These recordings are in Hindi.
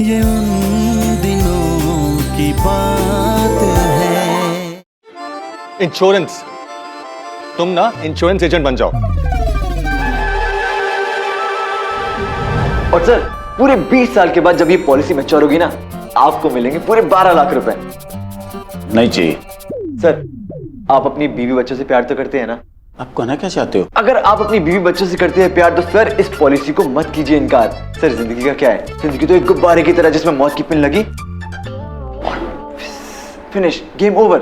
ये उन दिनों की बात है। इंश्योरेंस, तुम ना इंश्योरेंस एजेंट बन जाओ। और सर पूरे 20 साल के बाद जब ये पॉलिसी मैच्योर होगी ना, आपको मिलेंगे पूरे 12 लाख रुपए। नहीं चाहिए। सर आप अपनी बीवी बच्चों से प्यार तो करते हैं ना? आप कहना क्या चाहते हो? अगर आप अपनी बीवी बच्चों से करते हैं प्यार तो सर इस पॉलिसी को मत कीजिए इनकार। सर जिंदगी का क्या है, जिंदगी तो एक गुब्बारे की तरह जिसमें मौत की पिन लगी और फिनिश, गेम ओवर।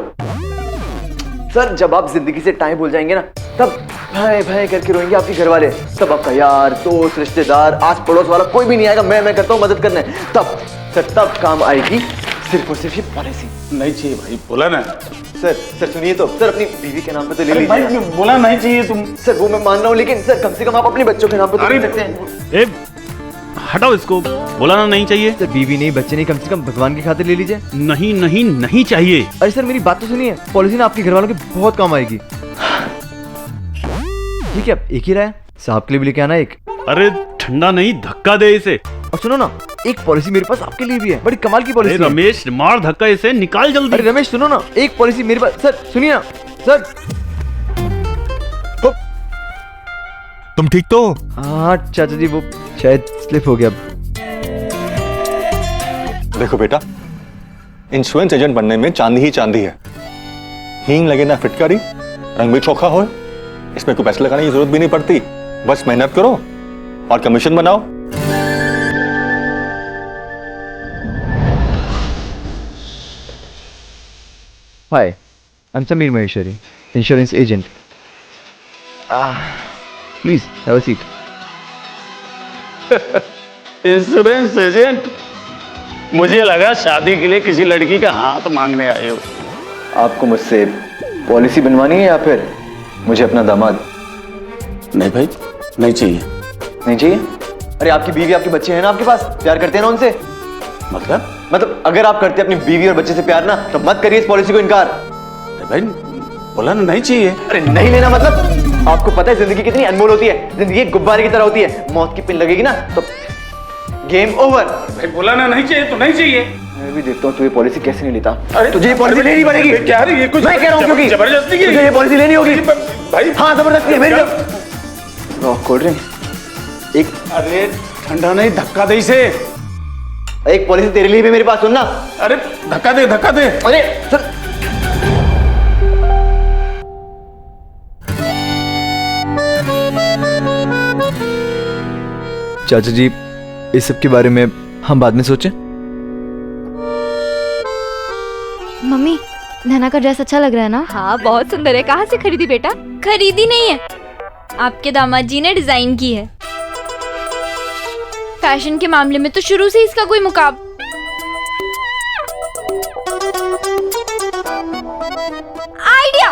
सर जब आप जिंदगी से टाइम भूल जाएंगे ना, तब भाई भाई करके रोएंगे आपके घर वाले। तब आपका यार, दोस्त, रिश्तेदार, आस पड़ोस वाला कोई भी नहीं आएगा। मैं करता हूँ मदद करने। तब सर तब काम आएगी सिर्फ और सिर्फ ये पॉलिसी। नहीं चाहिए भाई, बोला ना। सर सुनिए तो, सर अपनी बीवी के नाम पे तो ले लीजिए। भाई मैं बोला नहीं चाहिए तुम। सर वो मैं मान रहा हूँ, लेकिन सर कम से कम आप अपने बच्चों के नाम पे तो ले सकते हैं। हटाओ इसको, बोला ना नहीं चाहिए। सर बीवी नहीं, बच्चे नहीं, कम से कम भगवान की खातिर ले लीजिए। नहीं नहीं नहीं चाहिए। अरे सर मेरी बात तो सुनिए, पॉलिसी ना आपके घर वालों के बहुत काम आएगी। ठीक है, एक ही राय, साहब के लिए भी लेके आना एक। अरे ठंडा नहीं, धक्का दे इसे। और सुनो ना, एक पॉलिसी मेरे पास आपके लिए भी है, बड़ी कमाल की पॉलिसी है। रमेश मार धक्का इसे, निकाल जल्दी। अरे रमेश सुनो ना, एक पॉलिसी मेरे पास। सर सुनिए ना सर। तुम ठीक तो? हाँ चाचा जी, वो शायद स्लिप हो गया। देखो बेटा, इंश्योरेंस एजेंट बनने में चांदी ही चांदी है। हींग लगे ना फिटकारी, रंग भी चोखा हो, इसमें कोई पैसे लगाने की जरूरत भी नहीं पड़ती। बस मेहनत करो और कमीशन बनाओ। Hi, I'm Samir Maheshwari, insurance agent. Please have a seat. Insurance agent? मुझे लगा शादी के लिए किसी लड़की का हाथ मांगने आए हो। आपको मुझसे पॉलिसी बनवानी है या फिर मुझे अपना दामाद? नहीं भाई, नहीं चाहिए। नहीं चाहिए? अरे आपकी बीवी, आपके बच्चे हैं ना आपके पास, प्यार करते हैं ना उनसे? मतलब अगर आप करते हैं अपनी बीवी और बच्चे से प्यार ना, तो मत करिए इस पॉलिसी को इनकार। नहीं भाई, बोला ना नहीं चाहिए। अरे नहीं लेना मतलब? आपको पता है जिंदगी कितनी अनमोल होती है। जिंदगी एक गुब्बारे की तरह होती है, मौत की पिन लगेगी ना तो गेम ओवर। भाई बोला ना नहीं चाहिए तो नहीं चाहिए। मैं भी देखता हूँ तू ये पॉलिसी कैसे नहीं लेता। अरे तुझे ये पॉलिसी लेनी पड़ेगी। क्या है ये? कुछ मैं कह रहा हूँ क्योंकि जबरदस्ती की तुझे ये पॉलिसी लेनी होगी भाई। हाँ जबरदस्ती है मेरी। कोल्ड ड्रिंक एक। अरे ठंडा नहीं, धक्का दे इसे। एक पॉलिसी तेरे लिए भी मेरे पास, सुनना। अरे धक्का दे, धक्का दे। अरे सुन। चाचा जी, इस सब के बारे में हम बाद में सोचें। मम्मी, नैना का ड्रेस अच्छा लग रहा है ना? हाँ बहुत सुंदर है। कहाँ से खरीदी बेटा? खरीदी नहीं है, आपके दामाद जी ने डिजाइन की है। फैशन के मामले में तो शुरू से इसका कोई मुकाबला। आइडिया।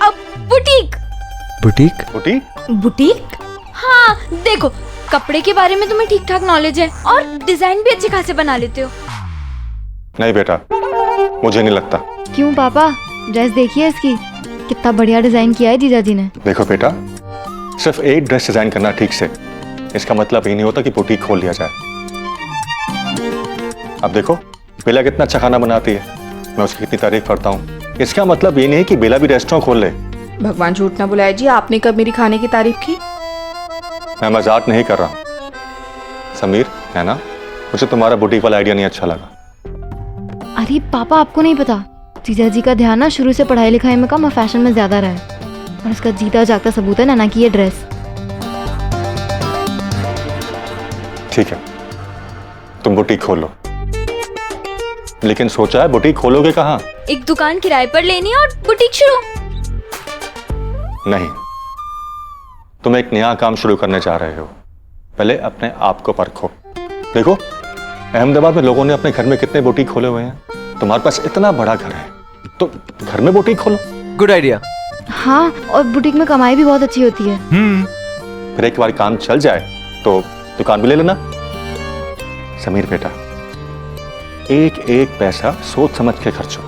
अब बुटीक। बुटीक? बुटीक? बुटीक? हाँ देखो, कपड़े के बारे में तुम्हें ठीक ठाक नॉलेज है और डिजाइन भी अच्छे खासे बना लेते हो। नहीं बेटा, मुझे नहीं लगता। क्यों पापा, ड्रेस देखिए इसकी, कितना बढ़िया डिजाइन किया है जीजा जी ने। देखो बेटा, सिर्फ एक ड्रेस डिजाइन करना ठीक से, इसका मतलब ये नहीं होता कि बुटीक खोल लिया जाए। अब देखो बेला कितना अच्छा खाना बनाती है, मैं उसकी कितनी तारीफ करता हूँ। इसका मतलब ये नहीं है कि बेला भी रेस्टोरेंट खोल ले। भगवान झूठ ना बुलाए जी, आपने कब मेरी खाने की तारीफ की? मैं मजाक नहीं कर रहा। समीर है ना, मुझे तुम्हारा बुटीक वाला आइडिया नहीं अच्छा लगा। अरे पापा, आपको नहीं पता, जीजा जी का ध्यान ना शुरू से पढ़ाई लिखाई में कम और फैशन में ज्यादा रहा है। और इसका जीता जागता सबूत है नैना की ये ड्रेस। ठीक है, तुम बुटीक खोलो, लेकिन सोचा है बुटीक खोलोगे कहाँ? एक दुकान किराए पर लेनी और बुटीक शुरू। नहीं, तुम एक नया काम शुरू करने जा रहे हो, पहले अपने आप को परखो। देखो अहमदाबाद में लोगों ने अपने घर में कितने बुटीक खोले हुए हैं, तुम्हारे पास इतना बड़ा घर है तो घर में बुटीक खोलो। Good idea. हाँ, और बुटीक में कमाई भी बहुत अच्छी होती है। फिर एक बार काम चल जाए तो दुकान भी ले लेना। समीर बेटा, एक एक पैसा सोच समझ के खर्चो।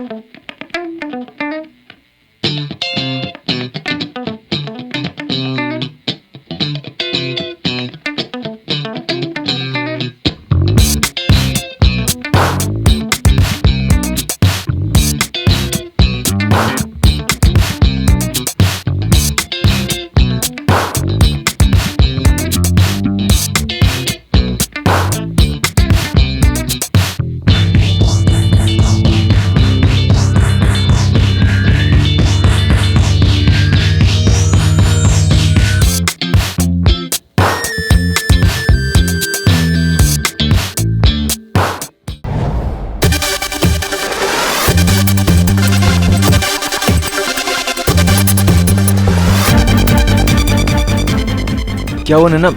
क्या हुआ नन्ना?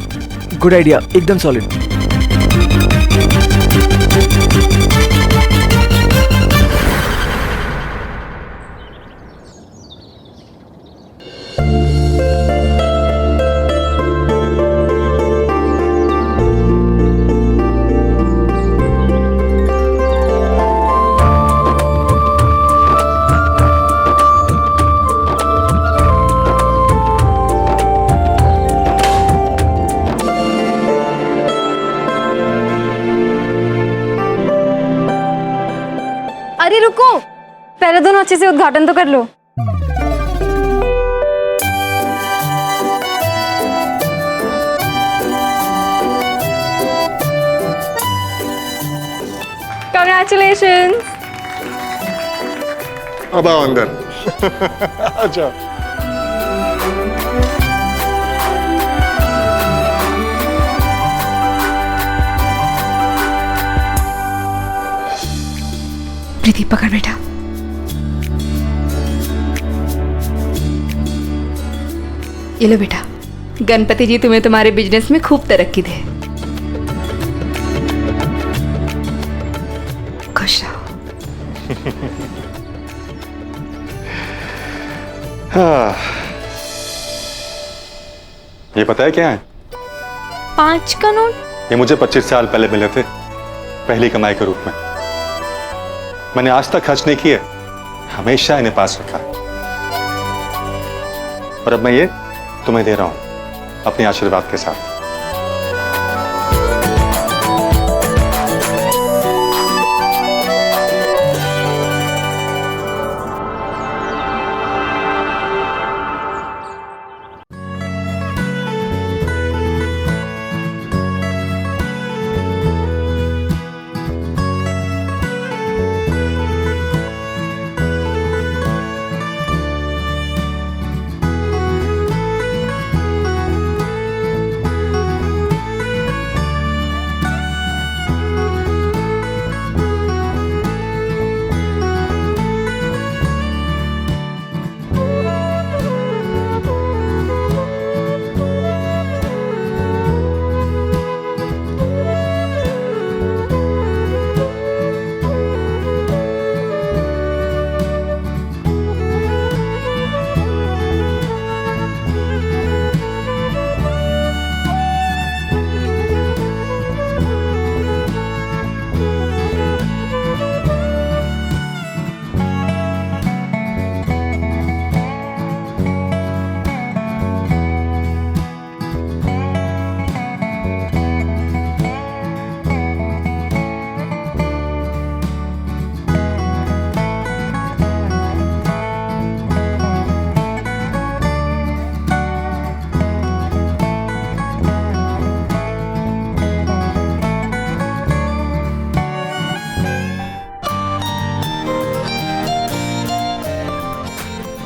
गुड आइडिया, एकदम सॉलिड। अरे रुको, पहले दोनों अच्छे से उद्घाटन तो कर लो। Congratulations! अब आओ अंदर। अच्छा। प्रीति पकड़ बेटा। ये लो बेटा, गणपति जी तुम्हें तुम्हारे बिजनेस में खूब तरक्की दे। खुश रहो। हाँ। ये पता है क्या है? 5 का नोट। ये मुझे 25 साल पहले मिले थे, पहली कमाई के रूप में। मैंने आज तक खर्च नहीं किए, हमेशा इन्हें पास रखा। और अब मैं ये तुम्हें दे रहा हूं अपने आशीर्वाद के साथ।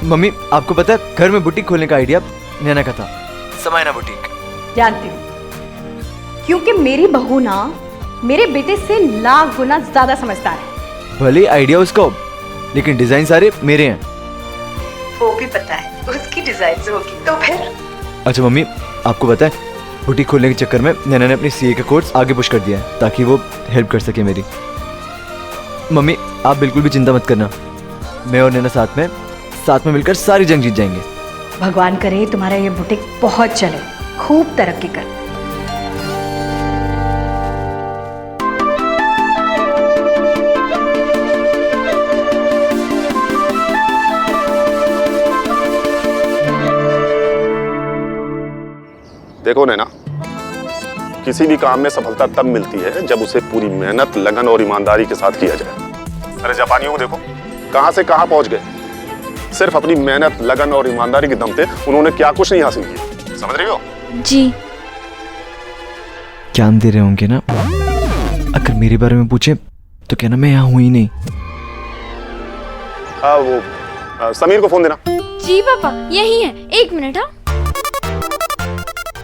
मम्मी, आपको पता है घर में बुटीक खोलने का आइडिया नैना का था। समायना बुटीक। जानती हूँ, क्योंकि मेरी बहू ना मेरे बेटे से लाख गुना ज्यादा समझदार है। भले आइडिया उसका हो, लेकिन डिजाइन सारे मेरे हैं। वो भी पता है, उसकी डिजाइन होगी तो फिर। अच्छा मम्मी, आपको पता है बुटीक खोलने के चक्कर में नैना ने अपनी सीए का कोर्स आगे पुश कर दिया है ताकि वो हेल्प कर सके मेरी। मम्मी, आप बिल्कुल भी चिंता मत करना, मैं और नैना साथ में मिलकर सारी जंग जीत जाएंगे। भगवान करे तुम्हारा ये बुटीक बहुत चले, खूब तरक्की कर। देखो नैना, किसी भी काम में सफलता तब मिलती है जब उसे पूरी मेहनत, लगन और ईमानदारी के साथ किया जाए। अरे जापानियों को देखो, कहां से कहां पहुंच गए। सिर्फ अपनी मेहनत, लगन और ईमानदारी के दम पे उन्होंने क्या कुछ नहीं हासिल किया। समझ रही हो? जी। ज्ञान दे रहे होंगे ना। अगर मेरे बारे में पूछे तो कहना मैं यहाँ हूं ही नहीं। हाँ, वो समीर को फोन देना। जी पापा, यही है, 1 मिनट। हाँ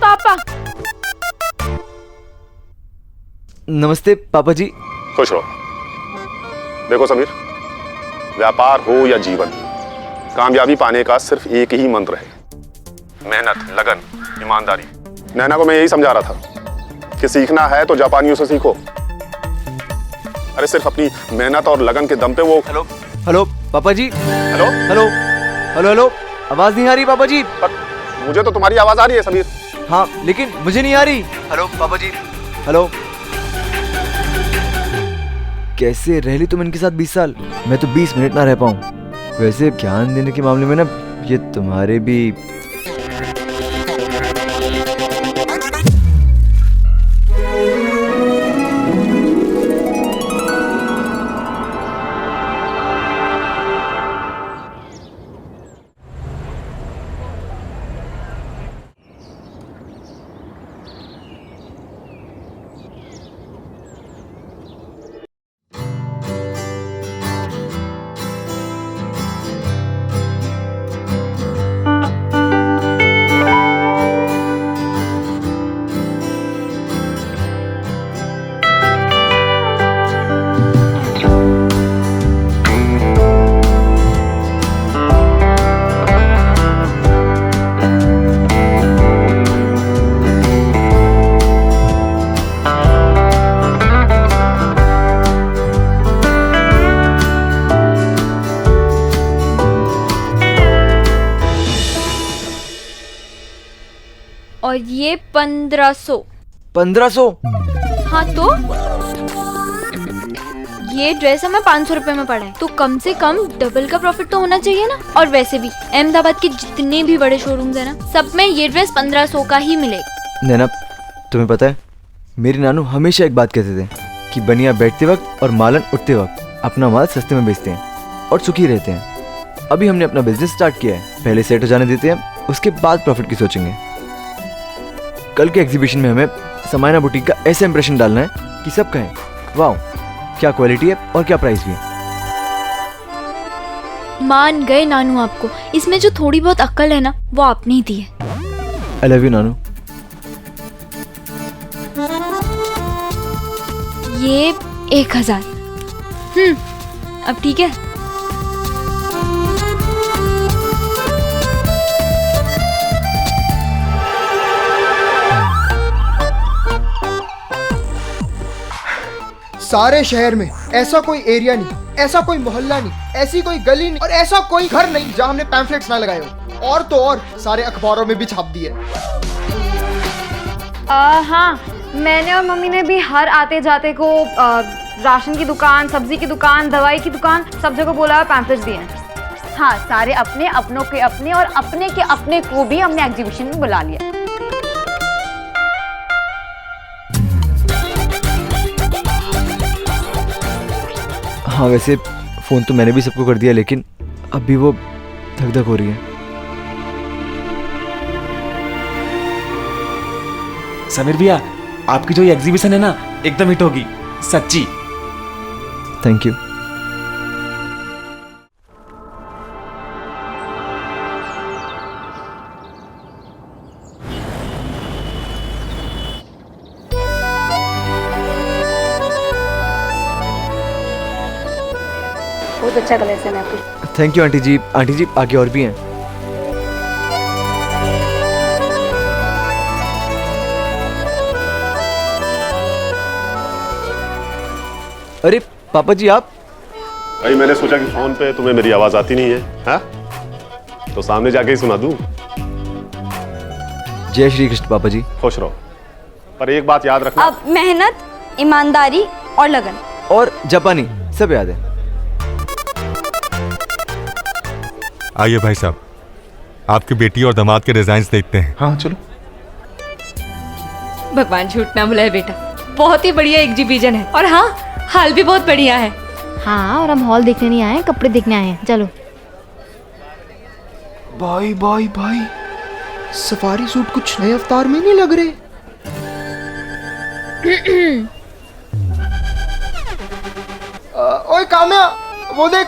पापा। नमस्ते पापा जी। खुश रहो। देखो समीर, व्यापार हो या जीवन, कामयाबी पाने का सिर्फ एक ही मंत्र है, मेहनत, लगन, ईमानदारी। नैना को मैं यही समझा रहा था कि सीखना है तो जापानियों से सीखो। अरे सिर्फ अपनी मेहनत और लगन के दम पे वो। हेलो हेलो पापा जी। हेलो हेलो हेलो हेलो, आवाज नहीं आ रही पापा जी। मुझे तो तुम्हारी आवाज आ रही है समीर। हाँ, लेकिन मुझे नहीं आ रही। हेलो पापा जी। हेलो। कैसे रह ली तुम इनके साथ 20 साल? मैं तो 20 मिनट ना रह पाऊं। वैसे ज्ञान देने के मामले में ना, ये तुम्हारे भी। और ये 1500। 1500? हाँ तो ये ड्रेस हमें 500 रुपए में पड़ा है, तो कम से कम डबल का प्रॉफिट तो होना चाहिए ना। और वैसे भी अहमदाबाद के जितने भी बड़े शोरूम्स है ना, सब में ये ड्रेस 1500 का ही मिलेगा। नैना, तुम्हें पता है मेरी नानू हमेशा एक बात कहते थे कि बनिया बैठते वक्त और मालन उठते वक्त अपना माल सस्ते में बेचते हैं और सुखी रहते हैं। अभी हमने अपना बिजनेस स्टार्ट किया है, पहले सेट हो जाने देते हैं, उसके बाद प्रॉफिट की सोचेंगे। कल के एग्जीबिशन में हमें समायना बुटीक का ऐसा इंप्रेशन डालना है कि सब कहें वाह क्या क्वालिटी है और क्या प्राइस भी है। मान गए नानू आपको, इसमें जो थोड़ी बहुत अक्ल है ना, वो आपने ही दी है। आई लव यू नानू। ये 1000। अब ठीक है। सारे शहर में ऐसा कोई एरिया नहीं, ऐसा कोई मोहल्ला नहीं, ऐसी कोई गली नहीं और ऐसा कोई घर नहीं जहां हमने पैम्फलेट्स ना लगाए हो। और तो और सारे अखबारों में भी छाप दिए। हाँ, मैंने और मम्मी ने भी हर आते जाते को राशन की दुकान, सब्जी की दुकान, दवाई की दुकान, सब जगह बोला पैम्फलेट्स दिए हैं। हाँ, सारे अपने, अपनों के अपने और अपने के अपने को भी हमने एग्जीबिशन में बुला लिया। हाँ, वैसे फोन तो मैंने भी सबको कर दिया, लेकिन अब भी वो धक धक हो रही है। समीर भैया, आपकी जो ये एग्जीबिशन है ना, एकदम हिट होगी, सच्ची। Thank you. बहुत अच्छा कलेक्शन है आपकी। Thank you aunty ji. Aunty ji आगे और भी हैं। अरे पापा जी आप? भाई मैंने सोचा कि फोन पे तुम्हें मेरी आवाज आती नहीं है, हाँ? तो सामने जाके ही सुना दूं। जय श्री कृष्ण पापा जी। खुश रहो, पर एक बात याद रखना। अब मेहनत, ईमानदारी और लगन और जापानी सब याद है। आइए भाई साहब, आपकी बेटी और दामाद के डिजाइन देखते हैं। हाँ चलो। भगवान झूठ ना बुलाए बेटा, बहुत ही बढ़िया एग्जीबिशन है। और हाँ, हाल भी बहुत बढ़िया है। हाँ, और हम हॉल देखने नहीं आए हैं, कपड़े देखने आए हैं। चलो। भाई भाई भाई, सफारी सूट कुछ नए अवतार में नहीं लग रहे। ओए काम्या, वो देख,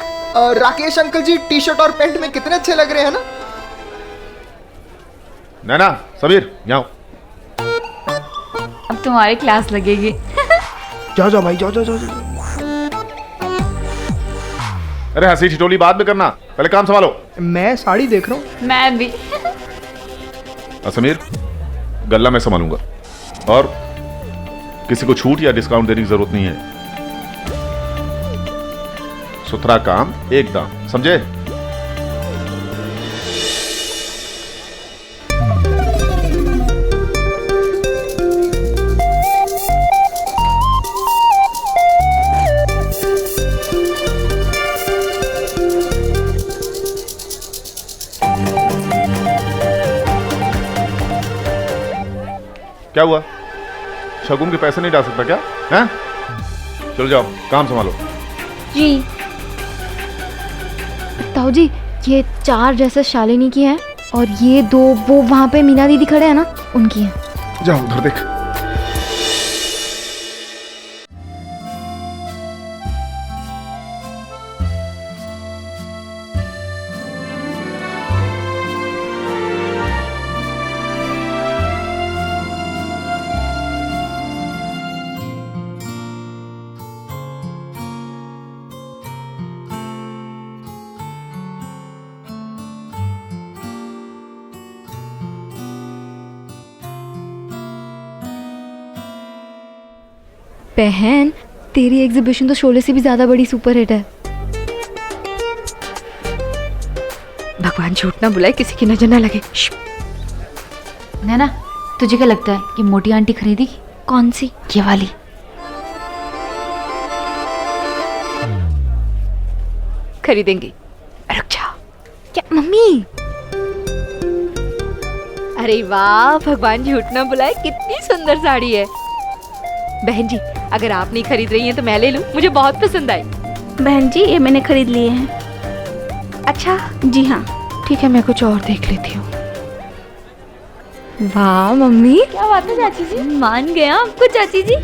Rakesh uncle G T shirt और पैंट में कितने अच्छे लग रहे हैं ना। नैना, समीर, यहाँ अब तुम्हारी क्लास लगेगी। जाओ जाओ भाई, जाओ जाओ जाओ जाओ। अरे हंसी ठिठोली बाद में करना, पहले काम संभालो। मैं साड़ी देख रहा हूँ। मैं भी। समीर, गल्ला मैं संभालूंगा और किसी को छूट या डिस्काउंट देने की जरूरत नहीं है। सुथरा काम एकदम, समझे? क्या हुआ? शगुन के पैसे नहीं डाल सकता क्या? हैं? चलो जाओ, काम संभालो। जी। ताऊ जी, ये 4 ड्रेसेस शालिनी की हैं और ये 2 वो वहाँ पे मीना दीदी खड़े हैं ना, उनकी हैं। जाओ उधर देख। बहन, तेरी एग्जीबिशन तो शोले से भी ज्यादा बड़ी सुपर हिट है। भगवान झूठ ना बुलाए, किसी की नजर ना लगे। नैना, तुझे क्या लगता है कि मोटी आंटी खरीदेगी? कौन सी? ये वाली। खरीदेंगी। रुक जा। क्या मम्मी? अरे वाह, भगवान झूठ ना बुलाए, कितनी सुंदर साड़ी है। बहन जी, अगर आप नहीं खरीद रही हैं तो मैं ले लूं, मुझे बहुत पसंद आई। बहन जी, ये मैंने खरीद लिए हैं। अच्छा जी हाँ। ठीक है, मैं कुछ और देख लेती हूँ। वाह मम्मी, क्या बात है चाची जी, मान गया आपको चाची जी।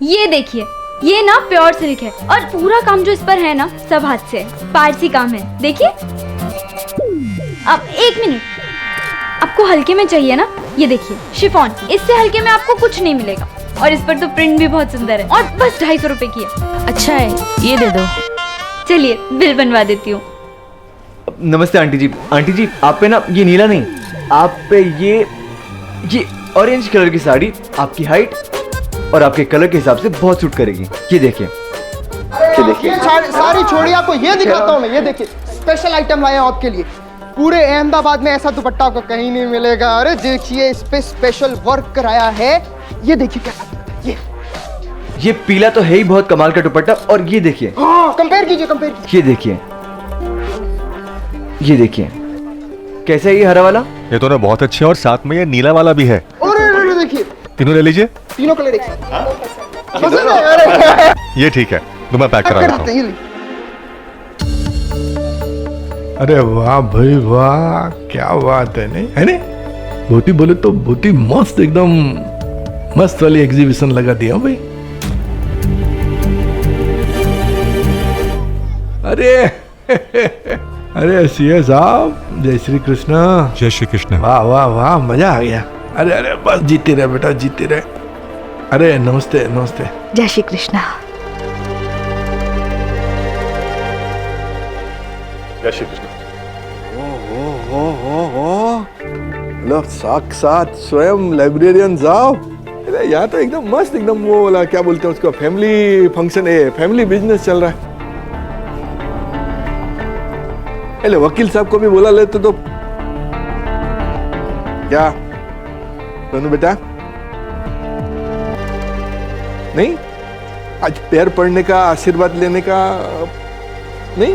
ये देखिए, ये ना प्योर सिल्क है और पूरा काम जो इस पर है ना, सब हाथ से है, पारसी काम है। देखिए। अब 1 मिनट, आपको हल्के में चाहिए ना? ये देखिए, शिफॉन, इससे हल्के में आपको कुछ नहीं मिलेगा। और इस पर तो प्रिंट भी बहुत सुंदर है और बस 250 रुपए की है। अच्छा है, ये दे दो। चलिए, बिल बनवा देती हूँ। नमस्ते आंटी जी। आंटी जी, आप पे ना ये नीला नहीं, आप पे ये ऑरेंज कलर की साड़ी आपकी हाइट और आपके कलर के हिसाब से बहुत सूट करेगी। ये देखिए। ये देखिए सारी छोड़िए, आपको ये दिखाता हूँ मैं। ये देखिए स्पेशल आइटम लाया हूँ आपके लिए। पूरे अहमदाबाद में ऐसा दुपट्टा आपको कहीं नहीं मिलेगा। अरे देखिए इस पे स्पेशल वर्क कराया है। ये देखिए कैसा दिखता है। ये पीला तो है ही बहुत कमाल का दुपट्टा। और ये देखिए, हाँ कंपेयर कीजिए, कंपेयर कीजिए। ये देखिए, ये देखिए कैसा है ये हरा वाला। ये तो ना बहुत अच्छे, और साथ में ये नीला वाला भी है। और देखिए तीनों ले लीजिए। तीनों कलर एक साथ। ये ठीक है, तो मैं पैक करा देता हूँ। अरे वाह भाई वाह, क्या बात है, नहीं है? नहीं बहुत ही बोले तो बहुत ही मस्त, एकदम मस्त वाली एग्जीबिशन लगा दिया भाई। अरे अरे सीए साहब, जय श्री कृष्ण। जय श्री कृष्ण। वाह वाह वाह, मजा आ गया। अरे अरे बस जीते रहे बेटा, जीते रहे। अरे नमस्ते नमस्ते। जय श्री कृष्णा। जय श्री कृष्ण। मतलब साक्षात स्वयं लाइब्रेरियन साहब। अरे यहाँ तो एकदम मस्त, एकदम वो वाला क्या बोलते हैं उसको, फैमिली फंक्शन है, फैमिली बिजनेस चल रहा है। अरे वकील साहब को भी बोला लेते तो क्या सोनू बेटा? नहीं आज पैर पड़ने का, आशीर्वाद लेने का नहीं?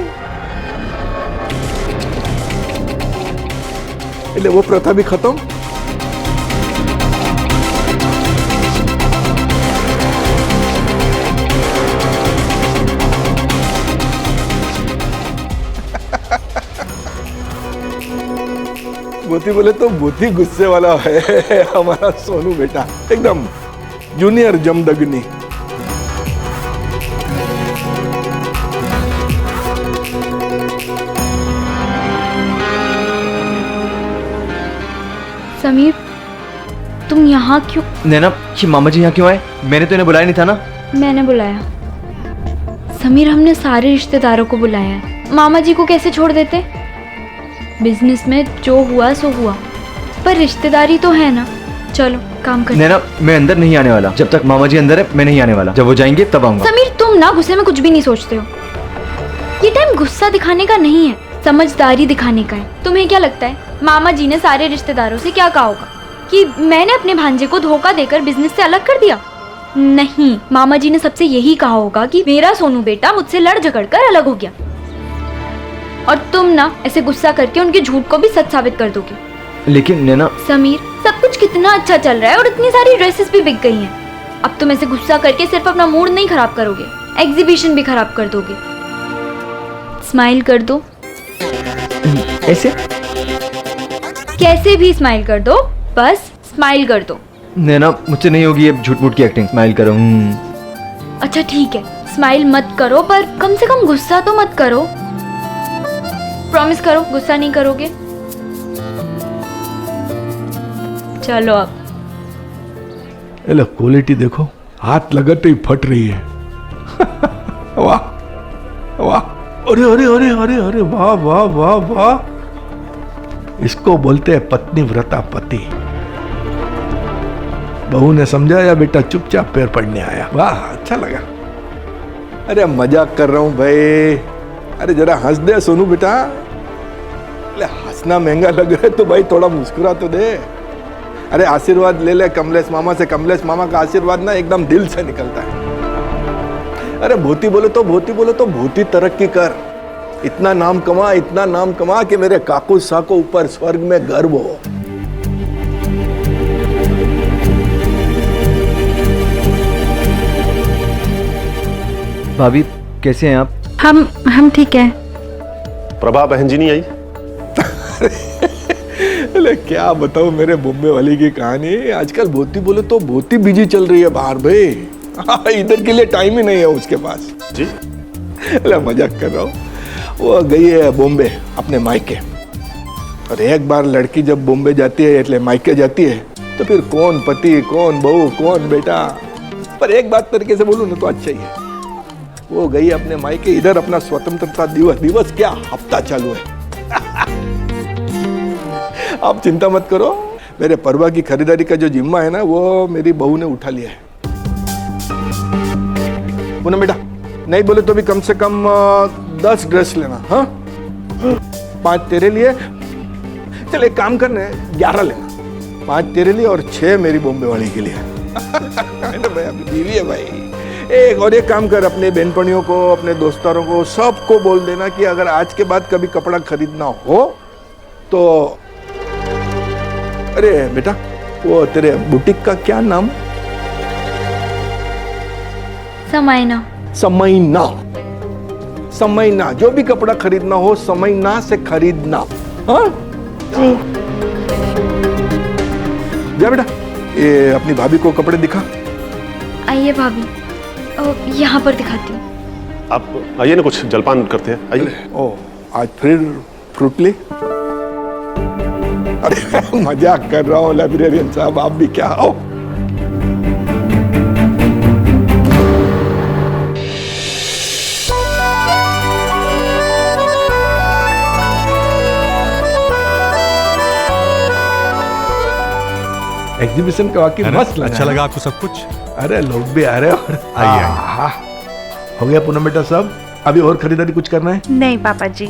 એટલે वो प्रथा भी खत्म। बोती बोले तो बहुत ही गुस्से वाला है हमारा सोनू बेटा, एकदम जूनियर जमदग्नि। समीर तुम यहाँ क्यों? नैना, ये मामा जी यहाँ क्यों आए? मैंने तो इन्हें बुलाया नहीं था ना। मैंने बुलाया समीर, हमने सारे रिश्तेदारों को बुलाया है। मामा जी को कैसे छोड़ देते? बिजनेस में जो हुआ सो हुआ, पर रिश्तेदारी तो है ना। चलो काम करते। नैना, मैं अंदर नहीं आने वाला। जब तक मामा जी अंदर है मैं नहीं आने वाला। जब वो जाएंगे तब आऊंगा। समीर तुम ना गुस्से में कुछ भी नहीं सोचते हो। ये टाइम गुस्सा दिखाने का नहीं है, समझदारी दिखाने का है। तुम्हें क्या लगता है मामा जी ने सारे रिश्तेदारों से क्या कहा होगा कि मैंने अपने भांजे को धोखा देकर बिजनेस से अलग कर दिया? नहीं, मामा जी ने सबसे यही कहा होगा कि मेरा सोनू बेटा मुझसे लड़ झगड़ कर अलग हो गया। और तुम ना ऐसे गुस्सा करके उनके झूठ को भी सच साबित कर दोगे। लेकिन नैना। समीर सब कुछ कितना अच्छा चल रहा है और इतनी सारी ड्रेसेस भी बिक गई हैं। अब तुम ऐसे गुस्सा करके सिर्फ अपना मूड नहीं खराब करोगे, एग्जीबिशन भी खराब कर दोगे। स्माइल कर दो। ऐसे कैसे भी स्माइल कर दो, बस स्माइल कर दो। नैना मुझसे नहीं होगी ये झूठ मूठ की एक्टिंग। स्माइल करो। अच्छा ठीक है, स्माइल मत करो, पर कम से कम गुस्सा तो मत करो। प्रॉमिस करो गुस्सा नहीं करोगे। चलो अब। एला क्वालिटी देखो, हाथ लगाते ही फट रही है। वाह वाह, अरे अरे अरे अरे अरे वाह वाह वाह वाह। इसको बोलते हैं पत्नी व्रता पति। बहू ने समझाया, बेटा चुपचाप पैर पड़ने आया। वाह अच्छा लगा। अरे मजाक कर रहा हूं भाई। अरे जरा हंस दे सोनू बेटा। अरे हंसना महंगा लग रहा है तो भाई थोड़ा मुस्कुरा तो दे। अरे आशीर्वाद ले ले कमलेश मामा से। कमलेश मामा का आशीर्वाद ना एकदम दिल से निकलता है। अरे भूती बोले तो भूती तरक्की कर। इतना नाम कमा, इतना नाम कमा कि मेरे काकू साको ऊपर स्वर्ग में गर्व हो। भाभी कैसे हैं आप? हम ठीक है। प्रभा बहन जी नहीं आई? अरे क्या बताऊं मेरे बॉम्बे वाली की कहानी। आजकल भूती बोले तो भूती बिजी चल रही है बाहर भाई। इधर के लिए टाइम ही नहीं है उसके पास जी। अरे मजाक कर रहा हूँ। वो गई है बॉम्बे अपने मायके। और एक बार लड़की जब बॉम्बे जाती है એટલે मायके जाती है तो फिर कौन पति, कौन बहू, कौन बेटा। पर एक बात तरीके से बोलूं ना तो अच्छा ही है। वो गई अपने मायके, इधर अपना स्वतंत्रता दिवस क्या हफ्ता चालू है। आप चिंता मत करो, मेरे परवा की खरीदारी का जो जिम्मा है ना वो मेरी बहू ने उठा लिया है। पूनम बेटा नहीं बोले तो भी कम से कम 10 ड्रेस लेना। हाँ 5 तेरे लिए, चल एक काम करने 11 लेना, 5 तेरे लिए और 6 मेरी बॉम्बे वाली के लिए। भाई अपनी बीवी है भाई। एक और एक काम कर, अपने बहनपणियों को, अपने दोस्तारों को, सबको बोल देना कि अगर आज के बाद कभी कपड़ा खरीदना हो तो, अरे बेटा वो तेरे बुटीक का क्या नाम? समयना। समयना, समयना। जो भी कपड़ा खरीदना हो समयना से खरीदना। हाँ जी। जा बेटा, ये अपनी भाभी को कपड़े दिखा। आइए भाभी, यहाँ पर दिखाती हूँ। आप आइए ना, कुछ जलपान करते हैं, आइए। ओ आज फिर फ्रूटली? अरे मजाक कर रहा हूँ लाइब्रेरियन साहब, आप भी क्या हो। एग्जीबिशन का वाकई मस्त लगा। अच्छा लगा आपको सब कुछ? अरे लोग भी आ रहे हो। आइए। हो गया पूनम बेटा सब? अभी और खरीदारी कुछ करना है? नहीं पापा जी।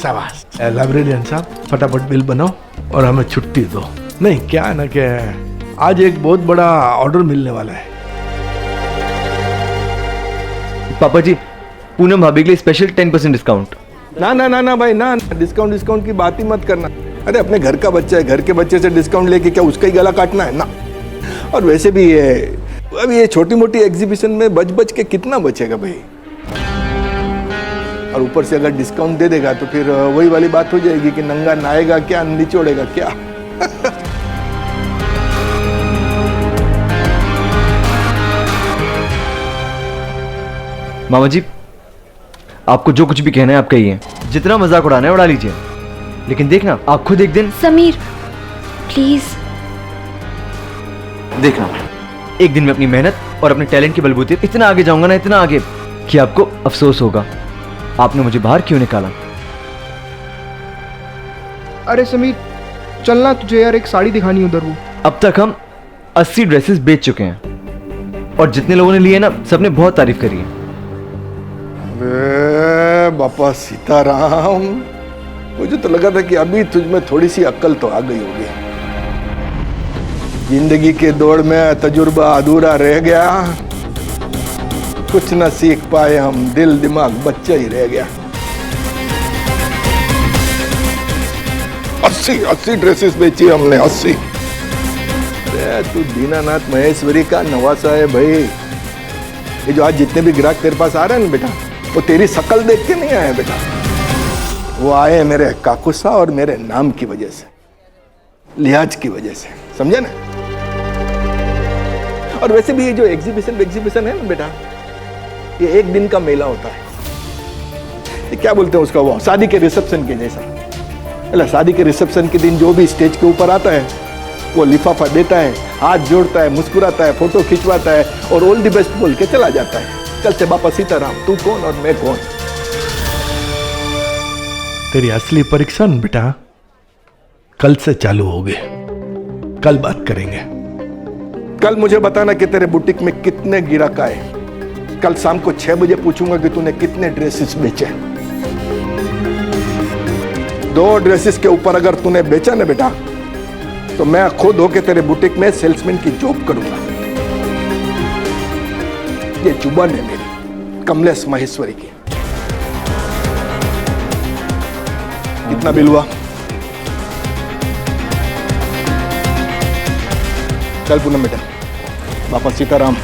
शाबाश। लाइब्रेरियन साहब फटाफट बिल बनाओ और हमें छुट्टी दो। नहीं क्या है ना कि आज एक बहुत बड़ा ऑर्डर मिलने वाला है। पापा जी पूनम भाभी के लिए स्पेशल 10% डिस्काउंट। ना ना ना ना भाई ना, डिस्काउंट की बात ही मत करना। अरे अपने घर का बच्चा है, घर के बच्चे से डिस्काउंट लेके क्या उसका ही गला काटना है ना। और वैसे भी अभी ये छोटी मोटी एग्जीबिशन में बच के कितना बचेगा भाई। और ऊपर से अगर डिस्काउंट दे देगा तो फिर वही वाली बात हो जाएगी कि नंगा नाएगा क्या, निचोड़ेगा क्या। मामा जी आपको जो कुछ भी कहना है आप कहिए, जितना मजाक उड़ाना है उड़ा लीजिए, लेकिन देखना आप खुद एक दिन। समीर प्लीज देखना एक दिन मैं अपनी मेहनत और अपने टैलेंट के बलबूते इतना आगे जाऊंगा ना, इतना आगे कि आपको अफसोस होगा आपने मुझे बाहर क्यों निकाला। अरे समीर चलना, तुझे यार एक साड़ी दिखानी उधर। वो अब तक हम 80 ड्रेसेस बेच चुके हैं और जितने लोगों ने लिए ना सबने बहुत तारीफ करी है। बापा सीताराम, मुझे तो लगा था कि अभी तुझ में थोड़ी सी अक्ल तो आ गई होगी। जिंदगी के दौड़ में तजुर्बा अधूरा रह गया, कुछ न सीख पाए हम, दिल दिमाग बच्चा ही रह गया। 80 ड्रेसेस बेची हमने, 80। अरे तू दीनानाथ महेश्वरी का नवासा है भाई। ये जो आज जितने भी ग्राहक तेरे पास आ रहे हैं ना बेटा, वो तेरी शक्ल देख के नहीं आए बेटा, वो आए मेरे काकुसा और मेरे नाम की वजह से, लिहाज की वजह से, समझे ना। और वैसे भी ये जो एग्जीबिशन है ना बेटा, ये एक दिन का मेला होता है। ये क्या बोलते हैं उसका, वो शादी के रिसेप्शन के जैसा। मतलब शादी के रिसेप्शन के दिन जो भी स्टेज के ऊपर आता है वो लिफाफा देता है, हाथ जोड़ता है, मुस्कुराता है, फोटो खिंचवाता है और ऑल द बेस्ट बोल के चला जाता है। कल से बापा सीताराम, तू कौन और मैं कौन। तेरी असली परीक्षा बेटा कल से चालू होगी, कल बात करेंगे। कल मुझे बताना कि तेरे बुटीक में कितने गिराक आए। कल शाम को 6 बजे पूछूंगा कि तूने कितने ड्रेसेस बेचे। 2 ड्रेसेस के ऊपर अगर तूने बेचा ना बेटा, तो मैं खुद होके तेरे बुटीक में सेल्समैन की जॉब करूंगा। ये जुबान है मेरी, कमलेश माहेश्वरी की। कितना बिल हुआ? चल पूनम बेटा, बापा सीताराम।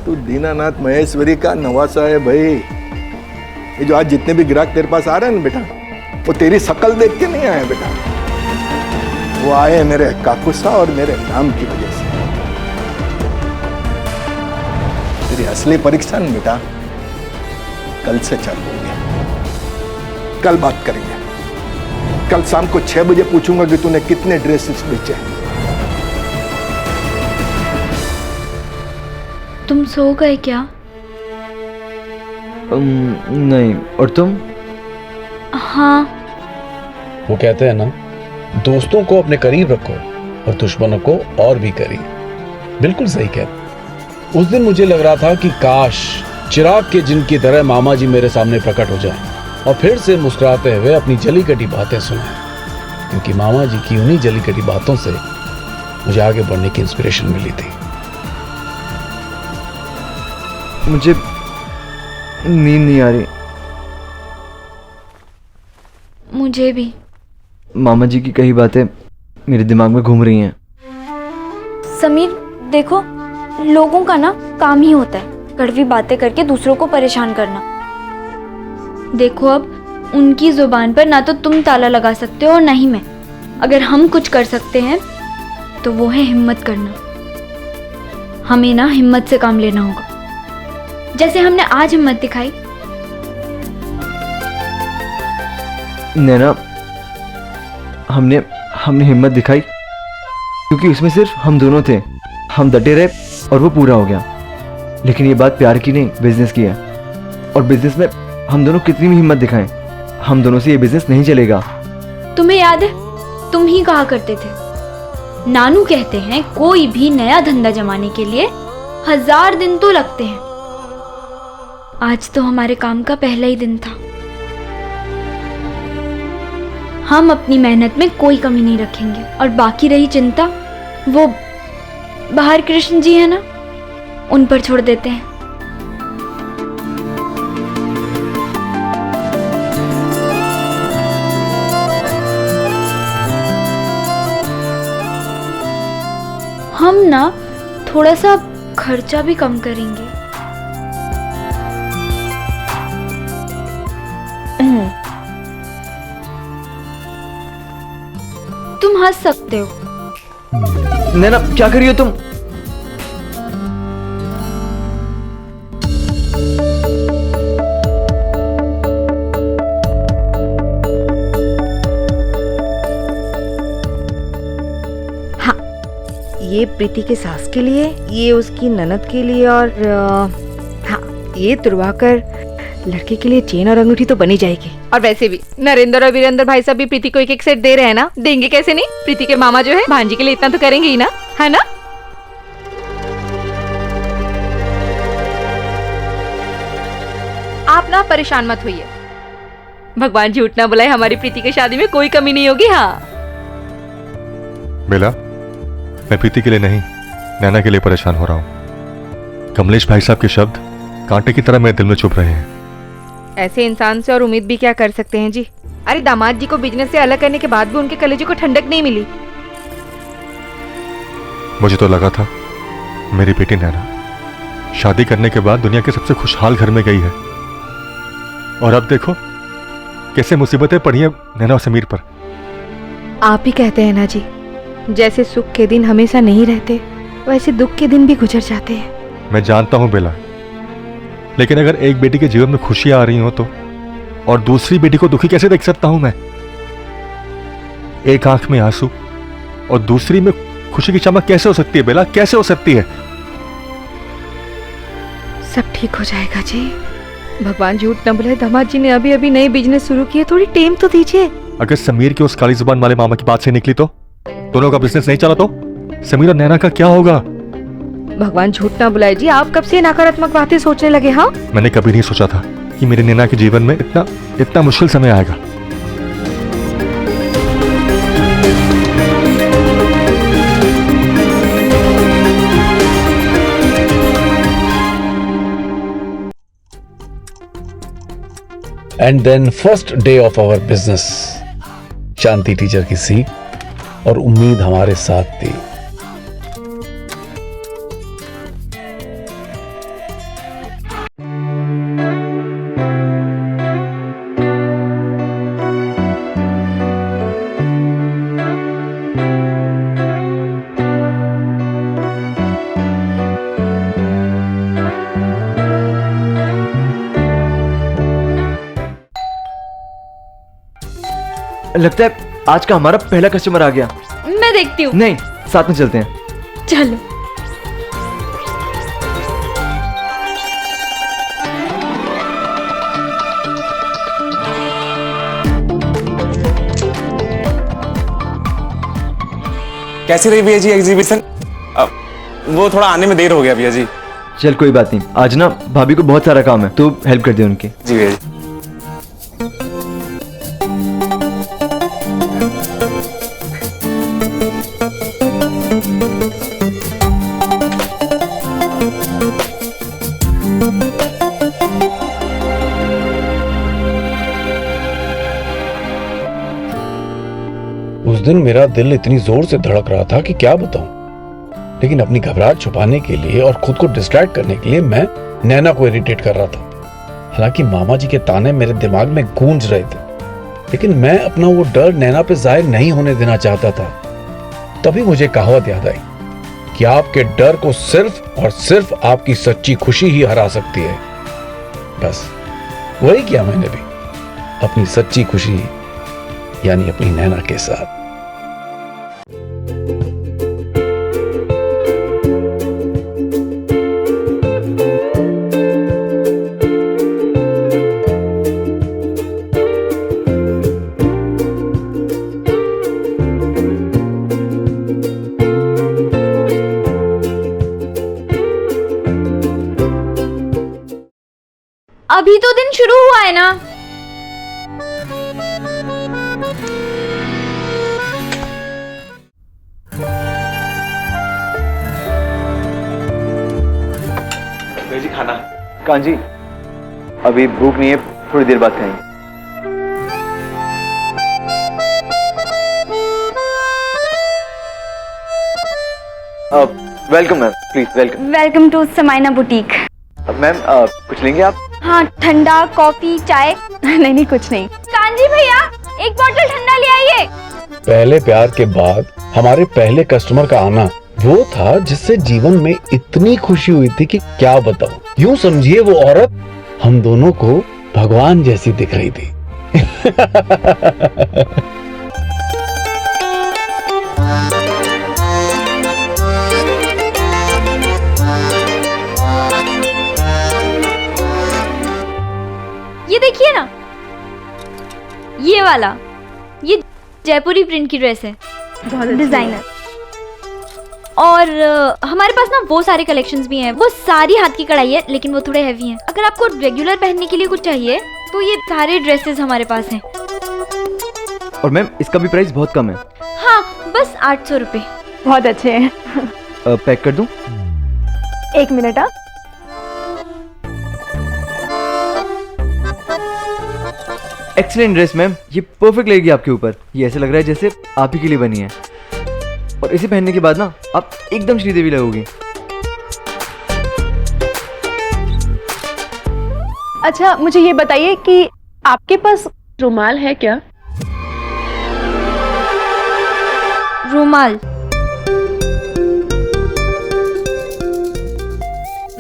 तू दीनानाथ महेश्वरी का नवासा है भाई। ये जो आज जितने भी ग्राहक तेरे पास आ रहे हैं ना बेटा, वो तेरी शक्ल देख के नहीं आए बेटा, वो आए मेरे काकुसा और मेरे नाम की वजह से। तेरी असली परीक्षा न बेटा कल से चालू होगी। कल बात करेंगे। कल शाम को 6 बजे पूछूंगा कि तूने कितने ड्रेसेस बेचे। तुम सो गए क्या? नहीं, और तुम? हाँ। वो कहते हैं ना, दोस्तों को अपने करीब रखो और दुश्मनों को और भी करीब। बिल्कुल सही कहते। उस दिन मुझे लग रहा था कि काश चिराग के जिन की तरह मामा जी मेरे सामने प्रकट हो जाएं और फिर से मुस्कुराते हुए अपनी जली कटी बातें सुनाएं, क्योंकि मामा जी की उन्हीं जली कटी बातों से मुझे आगे बढ़ने की इंस्पिरेशन मिली थी। मुझे नींद नहीं आ रही। मुझे भी। मामा जी की कई बातें मेरे दिमाग में घूम रही हैं। समीर देखो, लोगों का ना काम ही होता है कड़वी बातें करके दूसरों को परेशान करना। देखो अब उनकी जुबान पर ना तो तुम ताला लगा सकते हो और ना ही मैं। अगर हम कुछ कर सकते हैं तो वो है हिम्मत करना। हमें ना हिम्मत से काम लेना होगा, जैसे हमने आज हिम्मत दिखाई। नैना, हमने हिम्मत दिखाई क्योंकि उसमें सिर्फ हम दोनों थे। हम डटे रहे और वो पूरा हो गया। लेकिन ये बात प्यार की नहीं, बिजनेस की है। और बिजनेस में हम दोनों कितनी भी हिम्मत दिखाएं, हम दोनों से ये बिजनेस नहीं चलेगा। तुम्हें याद है, तुम ही कहा करते थे, नानू कहते हैं कोई भी नया धंधा जमाने के लिए 1000 दिन तो लगते हैं। आज तो हमारे काम का पहला ही दिन था। हम अपनी मेहनत में कोई कमी नहीं रखेंगे। और बाकी रही चिंता, वो बाहर कृष्ण जी है ना, उन पर छोड़ देते हैं। हम ना थोड़ा सा खर्चा भी कम करेंगे। तुम हंस सकते हो। नैना, क्या कर रही हो तुम? ये प्रीति के सास के लिए, ये उसकी ननद के लिए, और हाँ, ये तुरवाकर लड़के के लिए चेन और अंगूठी तो बनी जाएगी। और वैसे भी नरेंद्र और वीरेंद्र भाई साहब भी प्रीति को एक एक सेट दे रहे हैं ना, देंगे कैसे नहीं। प्रीति के मामा जो है भांजी के लिए इतना तो करेंगे ही ना, है ना। आप ना परेशान मत होइए, भगवान झूठ ना बुलाए, हमारी प्रीति की शादी में कोई कमी नहीं होगी। हाँ बेला, मैं प्रीति के लिए नहीं, नैना के लिए परेशान हो रहा हूं। कमलेश भाई साहब के शब्द कांटे की तरह मेरे दिल में चुभ रहे हैं। ऐसे इंसान से और उम्मीद भी क्या कर सकते हैं जी। अरे दामाद जी को बिजनेस से अलग करने के बाद भी उनके कलेजे को ठंडक नहीं मिली। मुझे तो लगा था मेरी बेटी नैना शादी करने के बाद दुनिया के सबसे खुशहाल घर में गई है, और अब देखो कैसे मुसीबतें पड़ी हैं नैना और समीर पर। आप ही कहते हैं ना जी, जैसे सुख के दिन हमेशा नहीं रहते, वैसे दुख के दिन भी गुजर जाते हैं। मैं जानता हूं बेला, लेकिन अगर एक बेटी के जीवन में खुशियां आ रही हो तो और दूसरी बेटी को दुखी कैसे देख सकता हूं मैं? एक आंख में आंसू और दूसरी में खुशी की चमक कैसे हो सकती है बेला, कैसे हो सकती है? सब ठीक हो जाएगा जी, भगवान झूठ न बुलाए। दामाद जी ने अभी अभी नए बिजनेस शुरू किए, थोड़ी टेम तो दीजिए। अगर समीर की उस काली जुबान वाले मामा की बात से निकली तो दोनों का बिजनेस नहीं चला तो समीर और नैना का क्या होगा? भगवान झूठ ना बुलाए जी, आप कब से नकारात्मक बातें सोचने लगे? हाँ, मैंने कभी नहीं सोचा था कि मेरे नैना के जीवन में इतना मुश्किल समय आएगा। And then first day of our business, Shanti teacher की सीख और उम्मीद हमारे साथ थी। लगता है आज का हमारा पहला कस्टमर आ गया। मैं देखती हूँ। नहीं, साथ में चलते हैं। चलो। कैसी रही भैया जी एग्जीबिशन? वो थोड़ा आने में देर हो गया भैया जी। चल कोई बात नहीं, आज ना भाभी को बहुत सारा काम है, तो हेल्प कर दे उनकी। जी भैया जी। उस दिन मेरा दिल इतनी जोर से धड़क रहा था कि क्या बताऊं, लेकिन अपनी घबराहट छुपाने के लिए और खुद को डिस्ट्रैक्ट करने के लिए मैं नैना को इरिटेट कर रहा था। हालांकि मामा जी के ताने मेरे दिमाग में गूंज रहे थे, लेकिन मैं अपना वो डर नैना पे जाहिर नहीं होने देना चाहता था। तभी मुझे कहावत याद आई कि आपके डर को सिर्फ और सिर्फ आपकी सच्ची खुशी ही हरा सकती है। बस वही किया मैंने भी, अपनी सच्ची खुशी यानी अपनी नैना के साथ। अभी तो दिन शुरू हुआ है ना। जी खाना। कांजी, अभी भूख नहीं है, थोड़ी देर बाद खाएंगे। Welcome ma'am, please welcome. Welcome to Samaina boutique. Ma'am कुछ लेंगे आप? हाँ, ठंडा, कॉफी, चाय। नहीं कुछ नहीं। कांजी भैया, एक बोतल ठंडा ले आइए। पहले प्यार के बाद हमारे पहले कस्टमर का आना वो था जिससे जीवन में इतनी खुशी हुई थी कि क्या बताऊं। यूं समझिए वो औरत हम दोनों को भगवान जैसी दिख रही थी। ये देखिए ना, ये वाला, ये जयपुरी प्रिंट की ड्रेस है, डिजाइनर। और हमारे पास ना वो सारे कलेक्शंस भी हैं। वो सारी हाथ की कढ़ाई है, लेकिन वो थोड़े हैवी हैं। अगर आपको रेगुलर पहनने के लिए कुछ चाहिए तो ये सारे ड्रेसेस हमारे पास हैं। और मैम इसका भी प्राइस बहुत कम है। हाँ, बस 800 रुपए। बहुत अच्छे हैं। पैक कर दूं? 1 मिनट। एक्सीलेंट ड्रेस मैम, ये परफेक्ट लगेगी आपके ऊपर। ये ऐसे लग रहा है जैसे आप ही के लिए बनी है, और इसे पहनने के बाद ना आप एकदम श्रीदेवी लगोगी। अच्छा, मुझे ये बताइए कि आपके पास रुमाल है क्या? रुमाल?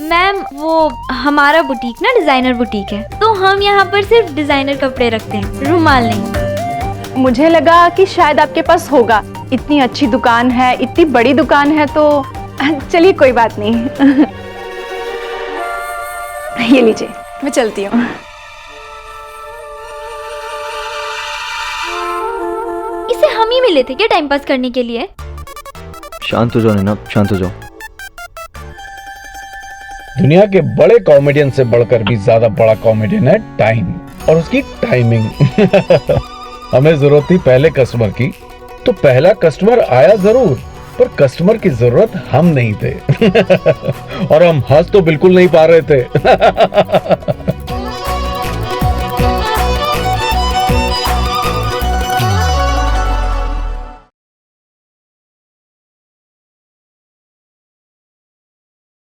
मैम, वो हमारा बुटीक ना डिजाइनर बुटीक है, तो हम यहाँ पर सिर्फ डिजाइनर कपड़े रखते हैं, रुमाल नहीं। मुझे लगा कि शायद आपके पास होगा। इतनी अच्छी दुकान है, इतनी बड़ी दुकान है, तो चलिए कोई बात नहीं। ये लीजिए, मैं चलती हूँ। इसे हम ही मिले थे क्या टाइम पास करने के लिए? शांत हो जाओ नैना, शांत हो जाओ। दुनिया के बड़े कॉमेडियन से बढ़कर भी ज्यादा बड़ा कॉमेडियन है टाइम और उसकी टाइमिंग। हमें जरूरत थी पहले कस्टमर की, तो पहला कस्टमर आया जरूर, पर कस्टमर की जरूरत हम नहीं थे। और हम हंस तो बिल्कुल नहीं पा रहे थे।